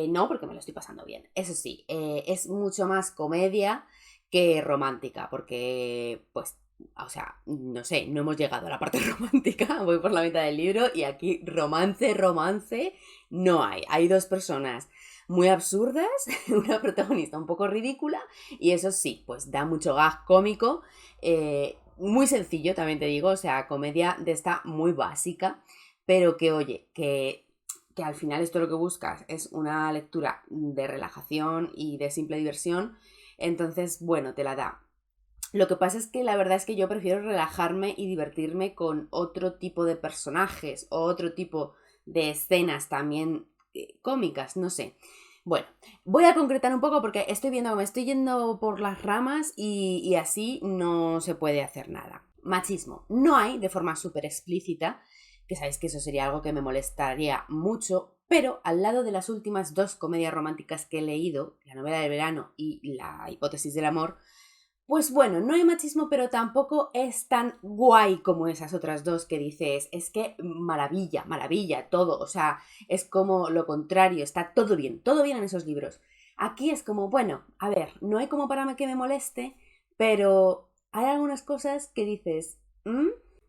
No, porque me lo estoy pasando bien. Eso sí, es mucho más comedia que romántica, porque, pues, o sea, no sé, no hemos llegado a la parte romántica, voy por la mitad del libro y aquí romance, no hay. Hay dos personas muy absurdas, una protagonista un poco ridícula y eso sí, pues da mucho gag cómico, muy sencillo también te digo, o sea, comedia de esta muy básica, pero que oye, que al final esto lo que buscas es una lectura de relajación y de simple diversión, entonces, bueno, te la da. Lo que pasa es que la verdad es que yo prefiero relajarme y divertirme con otro tipo de personajes o otro tipo de escenas también cómicas, no sé. Bueno, voy a concretar un poco porque estoy viendo que me estoy yendo por las ramas y así no se puede hacer nada. Machismo. No hay de forma súper explícita, que sabéis que eso sería algo que me molestaría mucho, pero al lado de las últimas dos comedias románticas que he leído, La novela del verano y La hipótesis del amor, pues bueno, no hay machismo, pero tampoco es tan guay como esas otras dos que dices, es que maravilla, todo, o sea, es como lo contrario, está todo bien en esos libros. Aquí es como, bueno, a ver, no hay como para que me moleste, pero hay algunas cosas que dices,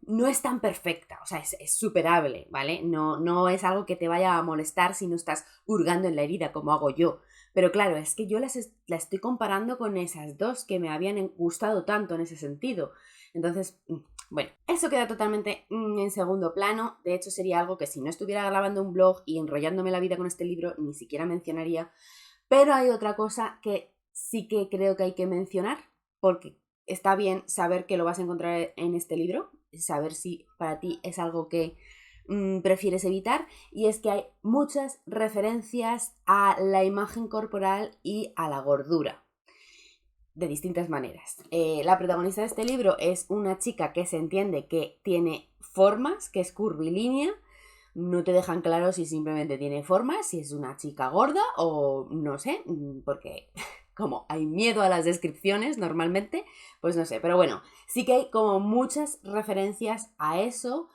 no es tan perfecta, o sea, es superable, ¿vale? No es algo que te vaya a molestar si no estás hurgando en la herida como hago yo. Pero claro, es que yo la estoy comparando con esas dos que me habían gustado tanto en ese sentido. Entonces, bueno, eso queda totalmente en segundo plano. De hecho, sería algo que si no estuviera grabando un blog y enrollándome la vida con este libro, ni siquiera mencionaría. Pero hay otra cosa que sí que creo que hay que mencionar, porque está bien saber que lo vas a encontrar en este libro, saber si para ti es algo que prefieres evitar, y es que hay muchas referencias a la imagen corporal y a la gordura de distintas maneras. La protagonista de este libro es una chica que se entiende que tiene formas, que es curvilínea. No te dejan claro si simplemente tiene formas, si es una chica gorda o no sé, porque como hay miedo a las descripciones normalmente, pues no sé, pero bueno, sí que hay como muchas referencias a eso,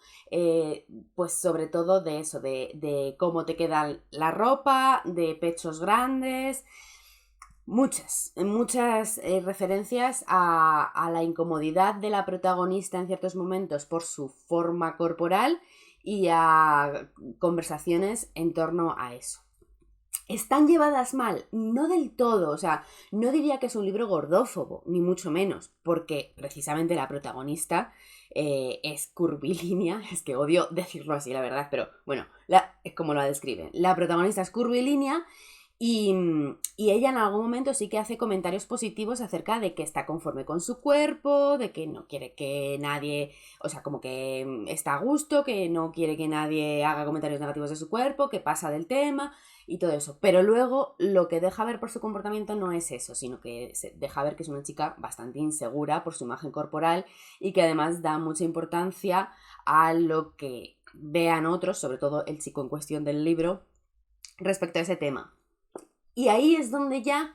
pues sobre todo de eso, de cómo te queda la ropa, de pechos grandes. muchas referencias a la incomodidad de la protagonista en ciertos momentos por su forma corporal y a conversaciones en torno a eso. ¿Están llevadas mal? No del todo, o sea, no diría que es un libro gordófobo, ni mucho menos, porque precisamente la protagonista es curvilínea, es que odio decirlo así, la verdad, pero bueno, es como la describen. La protagonista es curvilínea y, y ella en algún momento sí que hace comentarios positivos acerca de que está conforme con su cuerpo, de que no quiere que nadie, o sea, como que está a gusto, que no quiere que nadie haga comentarios negativos de su cuerpo, que pasa del tema y todo eso. Pero luego lo que deja ver por su comportamiento no es eso, sino que deja ver que es una chica bastante insegura por su imagen corporal y que además da mucha importancia a lo que vean otros, sobre todo el chico en cuestión del libro, respecto a ese tema. Y ahí es donde ya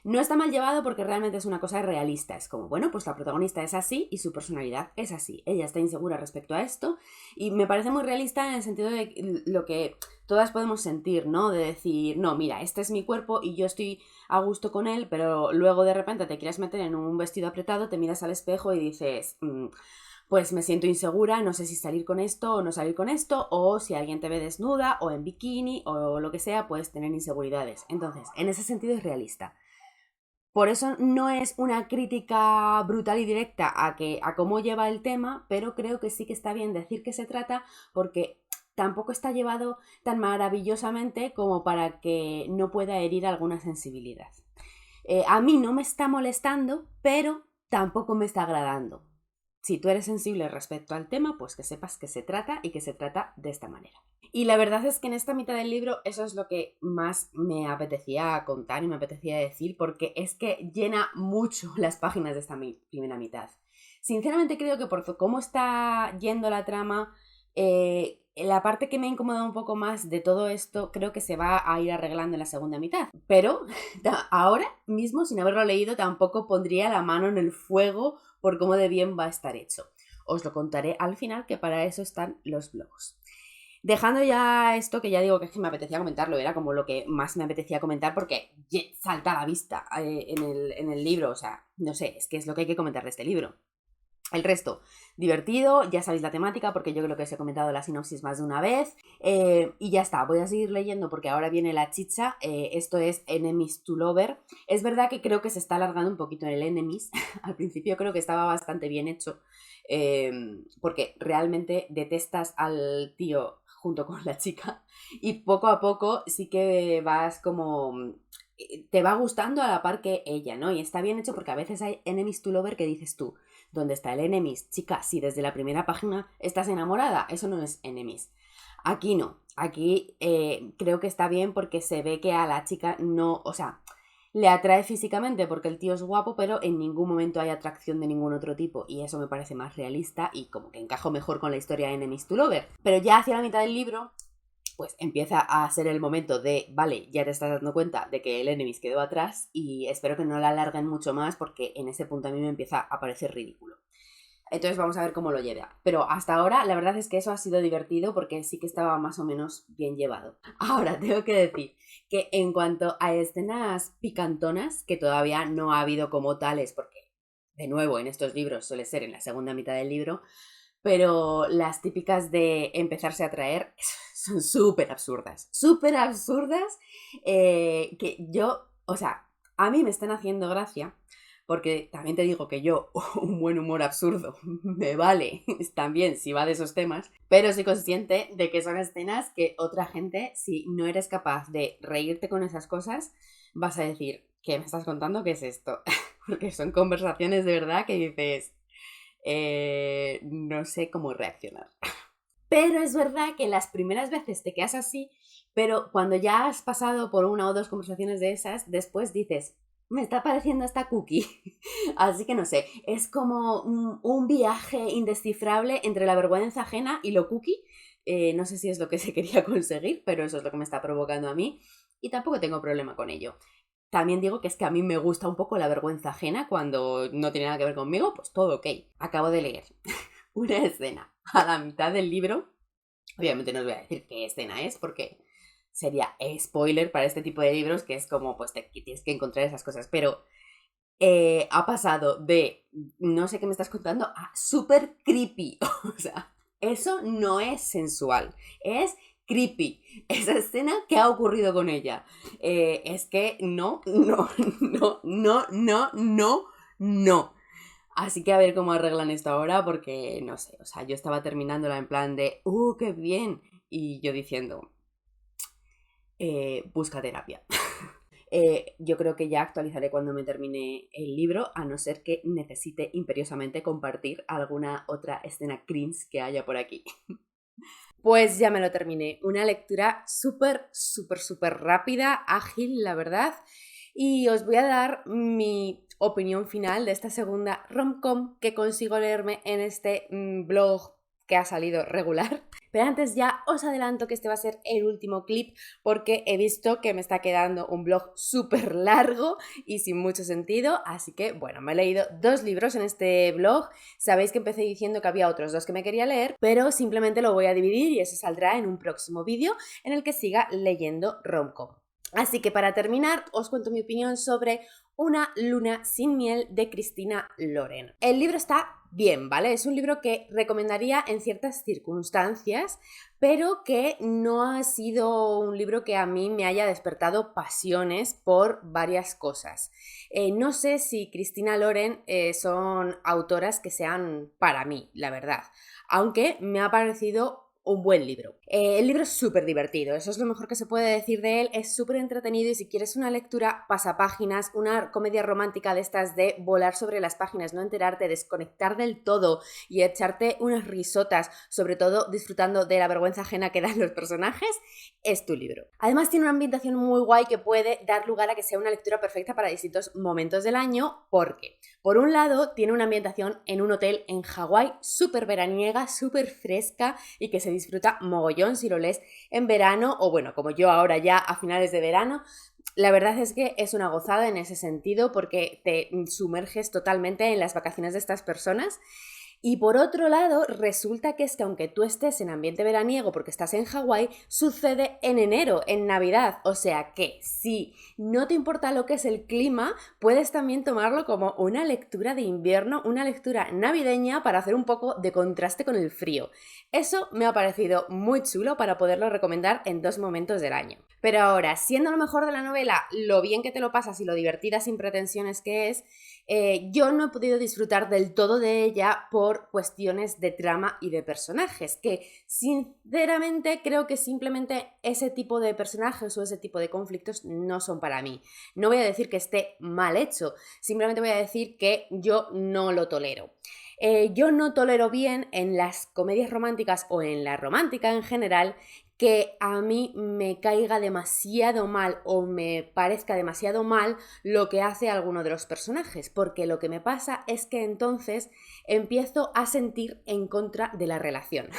no está mal llevado porque realmente es una cosa realista. Es como, bueno, pues la protagonista es así y su personalidad es así. Ella está insegura respecto a esto y me parece muy realista en el sentido de lo que todas podemos sentir, ¿no? De decir, no, mira, este es mi cuerpo y yo estoy a gusto con él, pero luego de repente te quieres meter en un vestido apretado, te miras al espejo y dices... pues me siento insegura, no sé si salir con esto o no salir con esto, o si alguien te ve desnuda o en bikini o lo que sea, puedes tener inseguridades. Entonces, en ese sentido es realista. Por eso no es una crítica brutal y directa a cómo lleva el tema, pero creo que sí que está bien decir que se trata porque tampoco está llevado tan maravillosamente como para que no pueda herir alguna sensibilidad. A mí no me está molestando, pero tampoco me está agradando. Si tú eres sensible respecto al tema, pues que sepas que se trata y que se trata de esta manera. Y la verdad es que en esta mitad del libro eso es lo que más me apetecía contar y me apetecía decir, porque es que llena mucho las páginas de esta primera mitad. Sinceramente creo que por cómo está yendo la trama, la parte que me ha incomodado un poco más de todo esto creo que se va a ir arreglando en la segunda mitad. Pero ahora mismo, sin haberlo leído, tampoco pondría la mano en el fuego por cómo de bien va a estar hecho. Os lo contaré al final, que para eso están los blogs. Dejando ya esto, que ya digo que es que me apetecía comentarlo, era como lo que más me apetecía comentar porque salta a la vista en el libro, o sea, no sé, es que es lo que hay que comentar de este libro. El resto, divertido, ya sabéis la temática porque yo creo que os he comentado la sinopsis más de una vez y ya está, voy a seguir leyendo porque ahora viene la chicha, esto es Enemies to Lover. Es verdad que creo que se está alargando un poquito en el Enemies, al principio creo que estaba bastante bien hecho porque realmente detestas al tío junto con la chica y poco a poco sí que vas como... te va gustando a la par que ella, ¿no? Y está bien hecho porque a veces hay Enemies to Lover que dices tú, ¿dónde está el enemies? Chica, si desde la primera página estás enamorada, eso no es enemies. Aquí no, aquí creo que está bien porque se ve que a la chica no, o sea, le atrae físicamente porque el tío es guapo, pero en ningún momento hay atracción de ningún otro tipo y eso me parece más realista y como que encajo mejor con la historia de Enemies to Lover. Pero ya hacia la mitad del libro pues empieza a ser el momento de, vale, ya te estás dando cuenta de que el Enemies quedó atrás y espero que no la alarguen mucho más porque en ese punto a mí me empieza a parecer ridículo. Entonces vamos a ver cómo lo lleva. Pero hasta ahora la verdad es que eso ha sido divertido porque sí que estaba más o menos bien llevado. Ahora tengo que decir que en cuanto a escenas picantonas, que todavía no ha habido como tales porque, de nuevo, en estos libros suele ser en la segunda mitad del libro, pero las típicas de empezarse a traer son súper absurdas, que yo, o sea, a mí me están haciendo gracia, porque también te digo que yo, un buen humor absurdo, me vale también si va de esos temas, pero soy consciente de que son escenas que otra gente, si no eres capaz de reírte con esas cosas, vas a decir, ¿qué me estás contando? ¿Qué es esto? Porque son conversaciones de verdad que dices... no sé cómo reaccionar. Pero es verdad que las primeras veces te quedas así, pero cuando ya has pasado por una o dos conversaciones de esas, después dices, me está pareciendo esta cookie. Así que no sé, es como un viaje indescifrable entre la vergüenza ajena y lo cookie. No sé si es lo que se quería conseguir, pero eso es lo que me está provocando a mí y tampoco tengo problema con ello. También digo que es que a mí me gusta un poco la vergüenza ajena cuando no tiene nada que ver conmigo, pues todo ok. Acabo de leer una escena a la mitad del libro. Obviamente no os voy a decir qué escena es porque sería spoiler para este tipo de libros, que es como, pues que tienes que encontrar esas cosas, pero ha pasado de no sé qué me estás contando a súper creepy. O sea, eso no es sensual, es creepy. Esa escena, ¿qué ha ocurrido con ella? Es que no, no, no, no, no, no, no. Así que a ver cómo arreglan esto ahora, porque no sé, o sea, yo estaba terminándola en plan de, qué bien! Y yo diciendo, busca terapia. Yo creo que ya actualizaré cuando me termine el libro, a no ser que necesite imperiosamente compartir alguna otra escena cringe que haya por aquí. Pues ya me lo terminé. Una lectura súper, súper, súper rápida, ágil, la verdad. Y os voy a dar mi opinión final de esta segunda rom-com que consigo leerme en este blog que ha salido regular. Pero antes ya os adelanto que este va a ser el último clip porque he visto que me está quedando un blog súper largo y sin mucho sentido, así que bueno, me he leído 2 libros en este blog. Sabéis que empecé diciendo que había otros 2 que me quería leer, pero simplemente lo voy a dividir y eso saldrá en un próximo vídeo en el que siga leyendo rom-com. Así que para terminar, os cuento mi opinión sobre Una luna sin miel de Christina Loren. El libro está bien, ¿vale? Es un libro que recomendaría en ciertas circunstancias, pero que no ha sido un libro que a mí me haya despertado pasiones por varias cosas. No sé si Christina Loren son autoras que sean para mí, la verdad, aunque me ha parecido un buen libro. El libro es súper divertido, eso es lo mejor que se puede decir de él, es súper entretenido y si quieres una lectura pasapáginas, una comedia romántica de estas de volar sobre las páginas, no enterarte, desconectar del todo y echarte unas risotas, sobre todo disfrutando de la vergüenza ajena que dan los personajes, es tu libro. Además tiene una ambientación muy guay que puede dar lugar a que sea una lectura perfecta para distintos momentos del año, porque por un lado tiene una ambientación en un hotel en Hawái súper veraniega, súper fresca y que se disfruta mogollón si lo lees en verano o bueno, como yo ahora ya a finales de verano. La verdad es que es una gozada en ese sentido porque te sumerges totalmente en las vacaciones de estas personas. Y por otro lado, resulta que es que aunque tú estés en ambiente veraniego porque estás en Hawái, sucede en enero, en Navidad. O sea que si no te importa lo que es el clima, puedes también tomarlo como una lectura de invierno, una lectura navideña para hacer un poco de contraste con el frío. Eso me ha parecido muy chulo para poderlo recomendar en 2 momentos del año. Pero ahora, siendo lo mejor de la novela, lo bien que te lo pasas y lo divertida sin pretensiones que es, yo no he podido disfrutar del todo de ella por cuestiones de trama y de personajes, que sinceramente creo que simplemente ese tipo de personajes o ese tipo de conflictos no son para mí. No voy a decir que esté mal hecho, simplemente voy a decir que yo no lo tolero. Yo no tolero bien en las comedias románticas o en la romántica en general que a mí me caiga demasiado mal o me parezca demasiado mal lo que hace alguno de los personajes, porque lo que me pasa es que entonces empiezo a sentir en contra de la relación.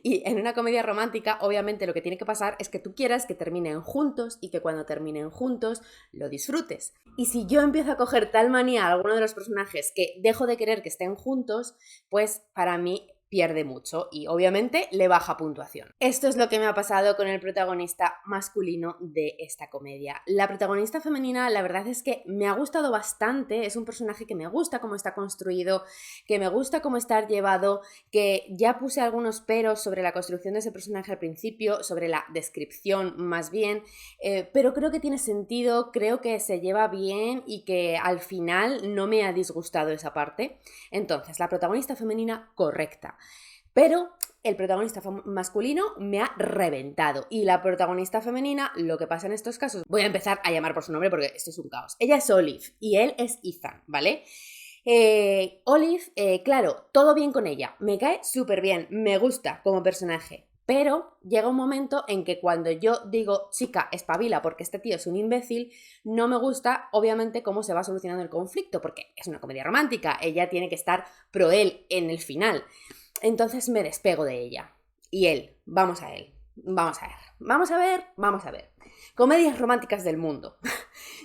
Y en una comedia romántica, obviamente lo que tiene que pasar es que tú quieras que terminen juntos y que cuando terminen juntos lo disfrutes. Y si yo empiezo a coger tal manía a alguno de los personajes que dejo de querer que estén juntos, pues para mí pierde mucho y obviamente le baja puntuación. Esto es lo que me ha pasado con el protagonista masculino de esta comedia. La protagonista femenina, la verdad es que me ha gustado bastante, es un personaje que me gusta cómo está construido, que me gusta cómo está llevado, que ya puse algunos peros sobre la construcción de ese personaje al principio, sobre la descripción más bien, pero creo que tiene sentido, creo que se lleva bien y que al final no me ha disgustado esa parte. Entonces, la protagonista femenina, correcta. Pero el protagonista masculino me ha reventado. Y la protagonista femenina, lo que pasa en estos casos, voy a empezar a llamar por su nombre porque esto es un caos. Ella es Olive y él es Ethan, ¿vale? Olive, claro, todo bien con ella. Me cae súper bien, me gusta como personaje. Pero llega un momento en que cuando yo digo, chica, espabila porque este tío es un imbécil, no me gusta, obviamente, cómo se va solucionando el conflicto, porque es una comedia romántica, ella tiene que estar pro él en el final. Entonces me despego de ella. Y él, vamos a él, vamos a ver, vamos a ver, vamos a ver. Comedias románticas del mundo.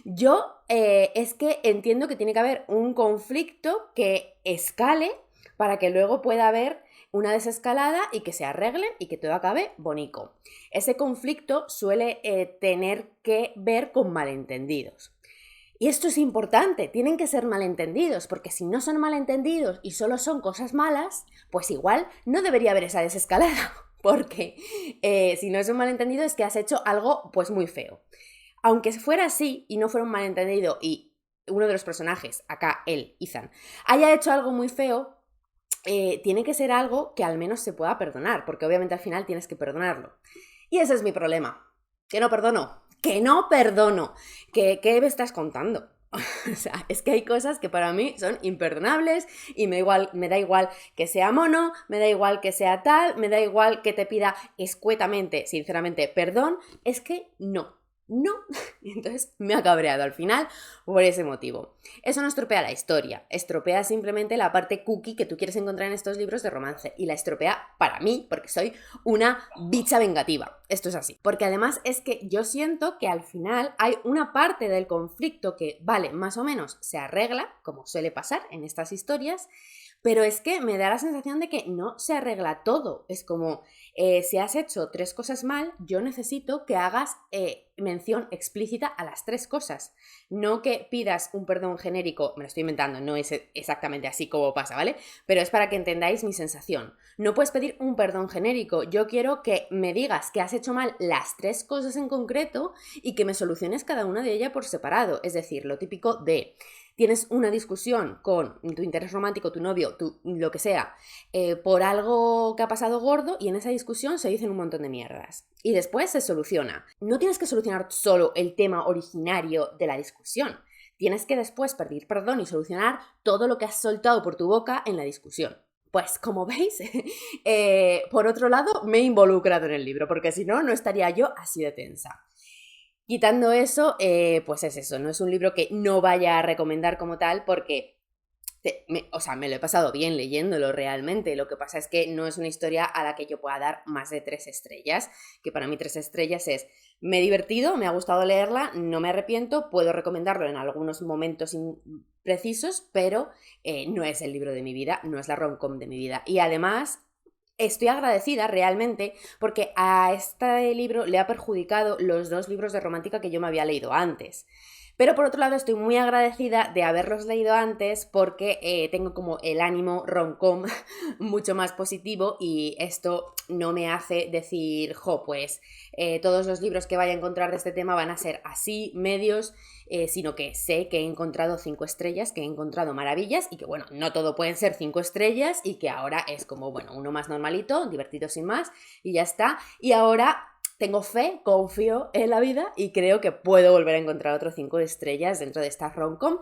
Yo es que entiendo que tiene que haber un conflicto que escale para que luego pueda haber una desescalada y que se arreglen y que todo acabe bonito. Ese conflicto suele tener que ver con malentendidos. Y esto es importante, tienen que ser malentendidos, porque si no son malentendidos y solo son cosas malas, pues igual no debería haber esa desescalada, porque si no es un malentendido es que has hecho algo pues muy feo. Aunque fuera así y no fuera un malentendido y uno de los personajes, acá él, Ethan, haya hecho algo muy feo, tiene que ser algo que al menos se pueda perdonar, porque obviamente al final tienes que perdonarlo. Y ese es mi problema, que no perdono. ¡Que no perdono! ¿Qué me estás contando? O sea, es que hay cosas que para mí son imperdonables y me da igual que sea mono, me da igual que sea tal, me da igual que te pida escuetamente, sinceramente, perdón, es que no. Y entonces me ha cabreado al final por ese motivo. Eso no estropea la historia, estropea simplemente la parte cookie que tú quieres encontrar en estos libros de romance y la estropea para mí porque soy una bicha vengativa. Esto es así. Porque además es que yo siento que al final hay una parte del conflicto que, vale, más o menos se arregla, como suele pasar en estas historias, pero es que me da la sensación de que no se arregla todo. Es como, si has hecho 3 cosas mal, yo necesito que hagas mención explícita a las 3 cosas. No que pidas un perdón genérico, me lo estoy inventando, no es exactamente así como pasa, ¿vale? Pero es para que entendáis mi sensación. No puedes pedir un perdón genérico. Yo quiero que me digas que has hecho mal las 3 cosas en concreto y que me soluciones cada una de ellas por separado. Es decir, lo típico de... Tienes una discusión con tu interés romántico, tu novio, lo que sea, por algo que ha pasado gordo y en esa discusión se dicen un montón de mierdas. Y después se soluciona. No tienes que solucionar solo el tema originario de la discusión. Tienes que después pedir perdón y solucionar todo lo que has soltado por tu boca en la discusión. Pues como veis, por otro lado me he involucrado en el libro, porque si no, no estaría yo así de tensa. Quitando eso, pues es eso, no es un libro que no vaya a recomendar como tal porque, me lo he pasado bien leyéndolo realmente, lo que pasa es que no es una historia a la que yo pueda dar más de 3 estrellas, que para mí 3 estrellas es, me he divertido, me ha gustado leerla, no me arrepiento, puedo recomendarlo en algunos momentos precisos, pero no es el libro de mi vida, no es la rom-com de mi vida, y además... Estoy agradecida realmente porque a este libro le ha perjudicado los 2 libros de romántica que yo me había leído antes. Pero por otro lado estoy muy agradecida de haberlos leído antes porque tengo como el ánimo rom-com mucho más positivo y esto no me hace decir, pues todos los libros que vaya a encontrar de este tema van a ser así, medios, sino que sé que he encontrado 5 estrellas, que he encontrado maravillas y que bueno, no todo pueden ser 5 estrellas y que ahora es como, bueno, uno más normalito, divertido sin más y ya está. Y ahora... Tengo fe, confío en la vida y creo que puedo volver a encontrar otros 5 estrellas dentro de esta rom-com,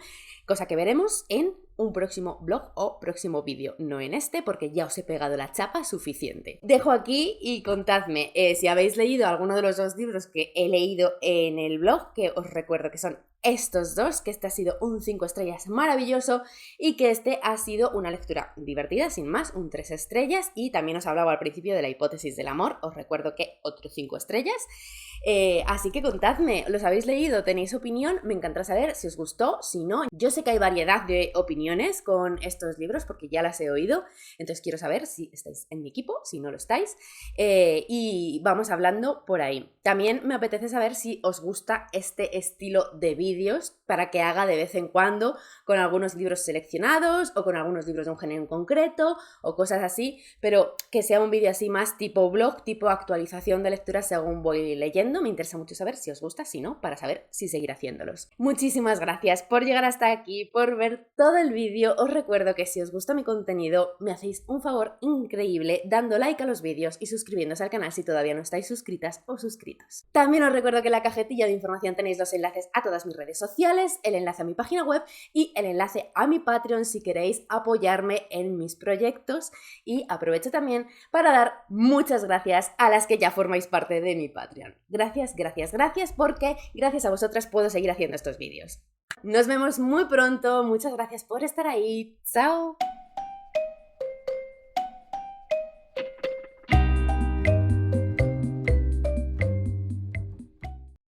cosa que veremos en un próximo blog o próximo vídeo, no en este porque ya os he pegado la chapa suficiente. Dejo aquí y contadme si habéis leído alguno de los 2 libros que he leído en el blog, que os recuerdo que son estos 2, que este ha sido un 5 estrellas maravilloso y que este ha sido una lectura divertida, sin más, un 3 estrellas y también os hablaba al principio de la hipótesis del amor, os recuerdo que otro 5 estrellas. Así que contadme, ¿los habéis leído? ¿Tenéis opinión? Me encantará saber si os gustó, si no. Yo sé que hay variedad de opiniones con estos libros porque ya las he oído, entonces quiero saber si estáis en mi equipo, si no lo estáis, y vamos hablando por ahí. También me apetece saber si os gusta este estilo de vídeos para que haga de vez en cuando con algunos libros seleccionados o con algunos libros de un género en concreto o cosas así, pero que sea un vídeo así más tipo blog, tipo actualización de lectura según voy leyendo. Me interesa mucho saber si os gusta, si no, para saber si seguir haciéndolos. Muchísimas gracias por llegar hasta aquí, por ver todo el vídeo. Os recuerdo que si os gusta mi contenido, me hacéis un favor increíble dando like a los vídeos y suscribiéndose al canal si todavía no estáis suscritas o suscritos. También os recuerdo que en la cajetilla de información tenéis los enlaces a todas mis redes sociales, el enlace a mi página web y el enlace a mi Patreon si queréis apoyarme en mis proyectos. Y aprovecho también para dar muchas gracias a las que ya formáis parte de mi Patreon. Gracias, gracias, gracias, porque gracias a vosotras puedo seguir haciendo estos vídeos. Nos vemos muy pronto, muchas gracias por estar ahí, ¡chao!